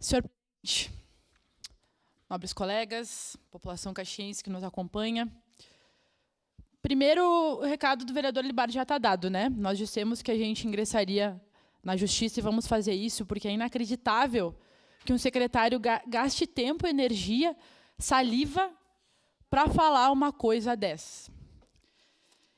Senhor presidente, nobres colegas, população caxiense que nos acompanha. Primeiro, o recado do vereador Libardi já está dado, né? Nós dissemos que a gente ingressaria na justiça e vamos fazer isso, porque é inacreditável que um secretário gaste tempo, energia, saliva para falar uma coisa dessa.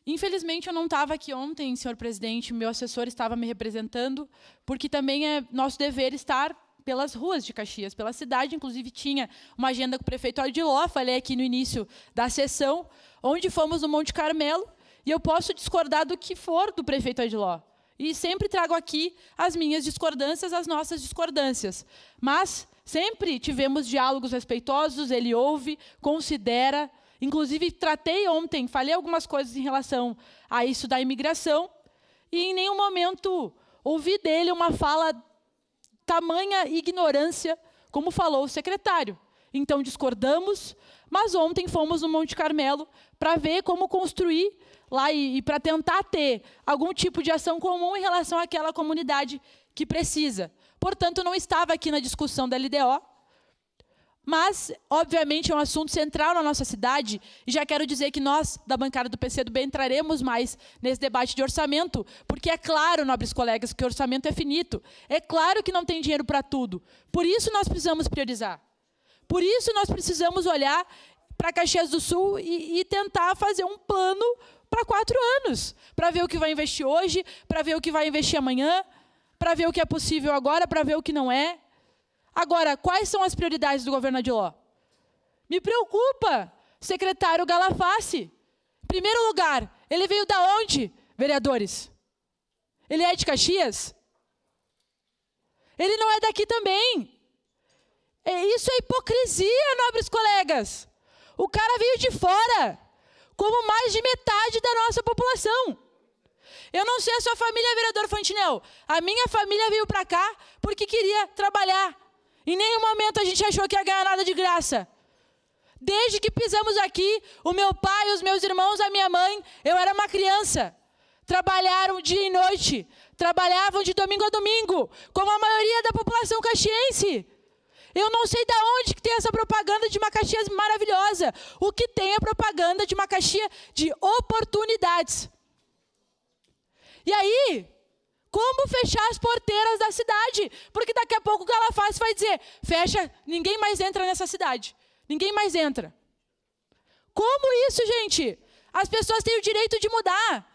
Infelizmente, eu não estava aqui ontem, senhor presidente, meu assessor estava me representando, porque também é nosso dever estar pelas ruas de Caxias, pela cidade. Inclusive, tinha uma agenda com o prefeito Ardiló, falei aqui no início da sessão, onde fomos no Monte Carmelo, e eu posso discordar do que for do prefeito Ardiló. E sempre trago aqui as minhas discordâncias, as nossas discordâncias. Mas sempre tivemos diálogos respeitosos, ele ouve, considera. Inclusive, tratei ontem, falei algumas coisas em relação a isso da imigração, e em nenhum momento ouvi dele uma fala tamanha ignorância, como falou o secretário. Então, discordamos, mas ontem fomos no Monte Carmelo para ver como construir lá e para tentar ter algum tipo de ação comum em relação àquela comunidade que precisa. Portanto, não estava aqui na discussão da LDO, mas, obviamente, é um assunto central na nossa cidade, e já quero dizer que nós, da bancada do PCdoB, entraremos mais nesse debate de orçamento, porque é claro, nobres colegas, que o orçamento é finito. É claro que não tem dinheiro para tudo. Por isso nós precisamos priorizar. Por isso nós precisamos olhar para Caxias do Sul e tentar fazer um plano para 4 anos, para ver o que vai investir hoje, para ver o que vai investir amanhã, para ver o que é possível agora, para ver o que não é. Agora, quais são as prioridades do governo Ardiló? Me preocupa, secretário Galafassi. Em primeiro lugar, ele veio da onde, vereadores? Ele é de Caxias? Ele não é daqui também. Isso é hipocrisia, nobres colegas. O cara veio de fora, como mais de metade da nossa população. Eu não sei a sua família, vereador Fantinel. A minha família veio para cá porque queria trabalhar. Em nenhum momento a gente achou que ia ganhar nada de graça. Desde que pisamos aqui, o meu pai, os meus irmãos, a minha mãe, eu era uma criança. Trabalharam dia e noite. Trabalhavam de domingo a domingo, como a maioria da população caxiense. Eu não sei de onde que tem essa propaganda de uma Caxias maravilhosa. O que tem é propaganda de uma Caxias de oportunidades. E aí, como fechar as porteiras da cidade? Porque daqui a pouco o Galafassi vai dizer, fecha, ninguém mais entra nessa cidade. Ninguém mais entra. Como isso, gente? As pessoas têm o direito de mudar.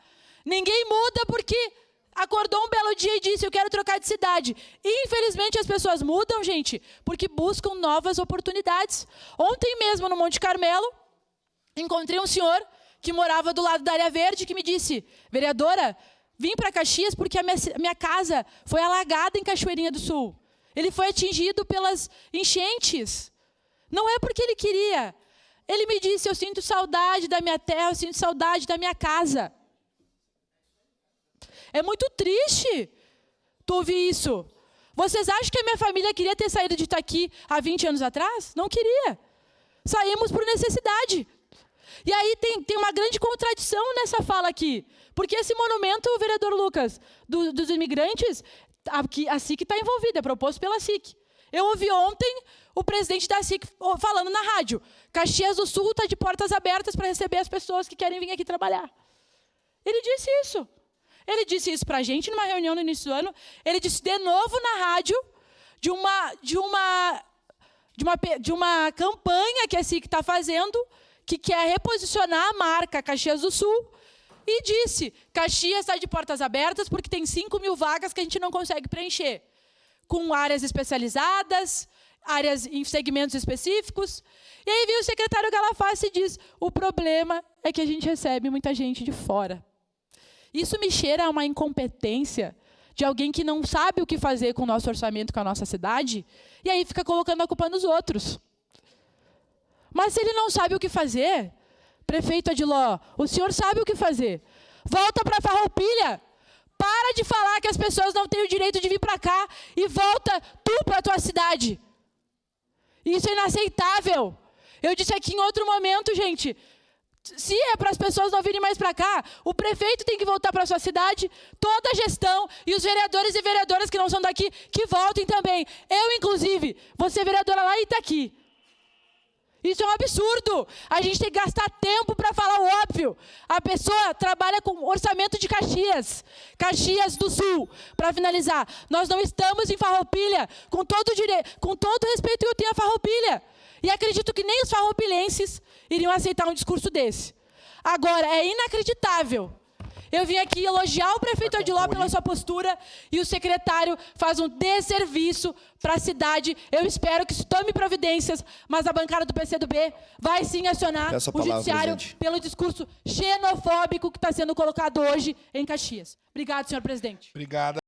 Ninguém muda porque acordou um belo dia e disse, eu quero trocar de cidade. Infelizmente, as pessoas mudam, gente, porque buscam novas oportunidades. Ontem mesmo, no Monte Carmelo, encontrei um senhor que morava do lado da área verde, que me disse, vereadora, vim para Caxias porque a minha casa foi alagada em Cachoeirinha do Sul. Ele foi atingido pelas enchentes. Não é porque ele queria. Ele me disse, eu sinto saudade da minha terra, eu sinto saudade da minha casa. É muito triste tu ouvir isso. Vocês acham que a minha família queria ter saído de Itaqui há 20 anos atrás? Não queria. Saímos por necessidade. E aí tem uma grande contradição nessa fala aqui. Porque esse monumento, o vereador Lucas, dos imigrantes, a SIC está envolvida, é proposto pela SIC. Eu ouvi ontem o presidente da SIC falando na rádio, Caxias do Sul está de portas abertas para receber as pessoas que querem vir aqui trabalhar. Ele disse isso. Ele disse isso para a gente numa reunião no início do ano. Ele disse de novo na rádio de uma campanha que a SIC está fazendo, que quer reposicionar a marca Caxias do Sul, e disse, Caxias está de portas abertas porque tem 5.000 vagas que a gente não consegue preencher, com áreas especializadas, áreas em segmentos específicos. E aí veio o secretário Galafassi e diz, o problema é que a gente recebe muita gente de fora. Isso me cheira a uma incompetência de alguém que não sabe o que fazer com o nosso orçamento, com a nossa cidade, e aí fica colocando a culpa nos outros. Mas se ele não sabe o que fazer, prefeito Ardiló, o senhor sabe o que fazer. Volta para Farroupilha. Para de falar que as pessoas não têm o direito de vir para cá e volta tu para a tua cidade. Isso é inaceitável. Eu disse aqui em outro momento, gente, Se é para as pessoas não virem mais para cá, o prefeito tem que voltar para a sua cidade, toda a gestão e os vereadores e vereadoras que não são daqui, que voltem também. Eu, inclusive, vou ser vereadora lá em Itaqui. Isso é um absurdo. A gente tem que gastar tempo para falar o óbvio. A pessoa trabalha com orçamento de Caxias. Caxias do Sul. Para finalizar, nós não estamos em Farroupilha, com todo o respeito que eu tenho a Farroupilha. E acredito que nem os farroupilenses iriam aceitar um discurso desse. Agora, é inacreditável. Eu vim aqui elogiar o prefeito Odiló pela sua postura e o secretário faz um desserviço para a cidade. Eu espero que se tome providências, mas a bancada do PCdoB vai sim acionar o judiciário pelo discurso xenofóbico que está sendo colocado hoje em Caxias. Obrigado, senhor presidente. Obrigado.